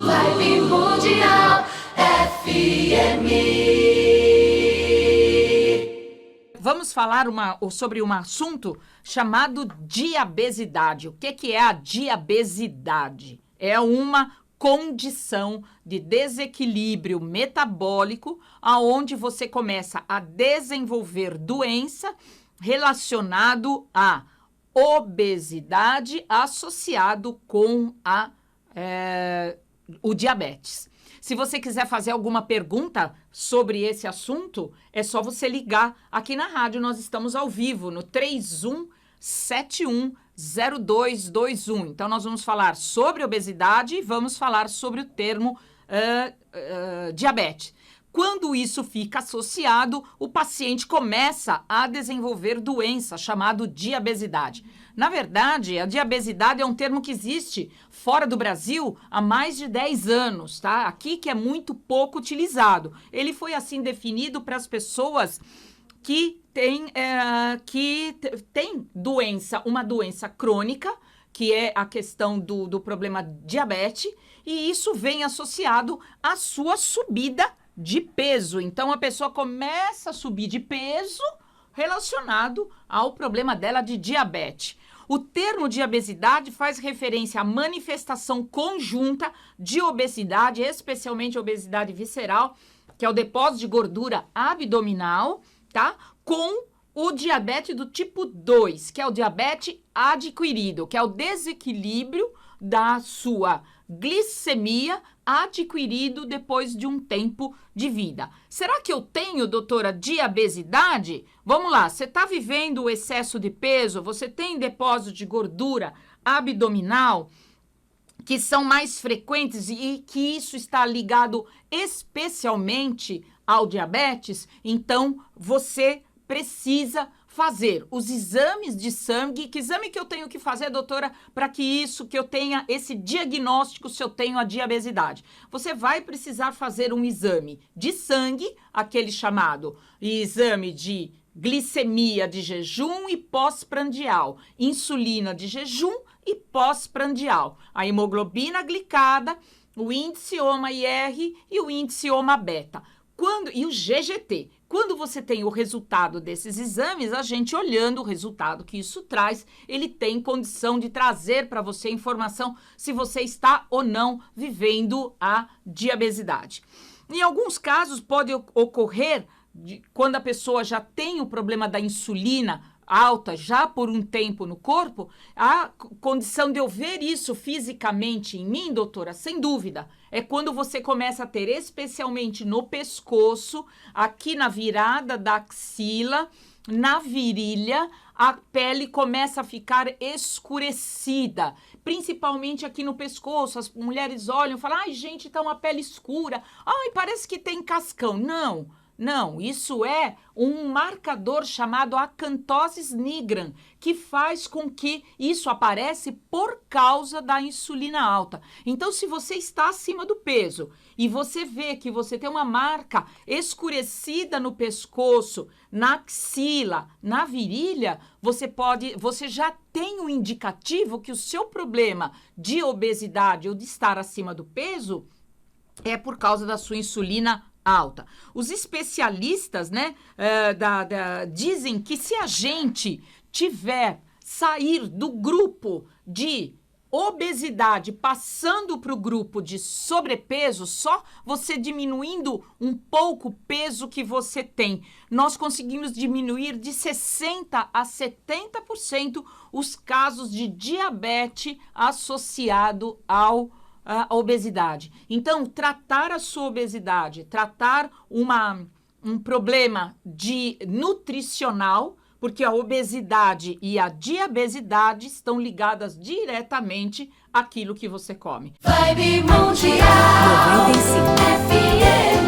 Vibe Mundial FM. Vamos falar sobre um assunto chamado diabesidade. O que é a diabesidade? É uma condição de desequilíbrio metabólico aonde você começa a desenvolver doença relacionado à obesidade associado com o diabetes. Se você quiser fazer alguma pergunta sobre esse assunto, é só você ligar aqui na rádio. Nós estamos ao vivo no 31710221. Então, nós vamos falar sobre obesidade e vamos falar sobre o termo diabetes. Quando isso fica associado, o paciente começa a desenvolver doença chamada diabesidade. Na verdade, a diabesidade é um termo que existe fora do Brasil há mais de 10 anos, tá? Aqui que é muito pouco utilizado. Ele foi assim definido para as pessoas que têm doença, uma doença crônica, que é a questão do problema diabetes, e isso vem associado à sua subida de peso. Então, a pessoa começa a subir de peso relacionado ao problema dela de diabetes. O termo diabesidade faz referência à manifestação conjunta de obesidade, especialmente obesidade visceral, que é o depósito de gordura abdominal, tá? Com o diabetes do tipo 2, que é o diabetes adquirido, que é o desequilíbrio da sua glicemia adquirido depois de um tempo de vida. Será que eu tenho, doutora, diabesidade? Vamos lá, você está vivendo o excesso de peso, você tem depósito de gordura abdominal, que são mais frequentes e que isso está ligado especialmente ao diabetes, então você precisa fazer os exames de sangue. Que exame que eu tenho que fazer, doutora, para que eu tenha esse diagnóstico se eu tenho a diabesidade? Você vai precisar fazer um exame de sangue, aquele chamado exame de glicemia de jejum e pós-prandial, insulina de jejum e pós-prandial, a hemoglobina glicada, o índice OMA-IR e o índice OMA-beta. E o GGT. Quando você tem o resultado desses exames, a gente olhando o resultado que isso traz, ele tem condição de trazer para você informação se você está ou não vivendo a diabesidade. Em alguns casos pode ocorrer quando a pessoa já tem o problema da insulina alta já por um tempo no corpo, a condição de eu ver isso fisicamente em mim, doutora, sem dúvida, é quando você começa a ter, especialmente no pescoço, aqui na virada da axila, na virilha, a pele começa a ficar escurecida, principalmente aqui no pescoço. As mulheres olham e falam, ai gente, tá uma pele escura, ai parece que tem cascão. Não, isso é um marcador chamado acantose nigrans, que faz com que isso aparece por causa da insulina alta. Então, se você está acima do peso e você vê que você tem uma marca escurecida no pescoço, na axila, na virilha, você já tem um indicativo que o seu problema de obesidade ou de estar acima do peso é por causa da sua insulina alta. Os especialistas, dizem que se a gente sair do grupo de obesidade passando para o grupo de sobrepeso, só você diminuindo um pouco o peso que você tem, nós conseguimos diminuir de 60% a 70% os casos de diabetes associado a obesidade. Então, tratar a sua obesidade, tratar um problema nutricional, porque a obesidade e a diabesidade estão ligadas diretamente àquilo que você come. Vibe Mundial 95 FM.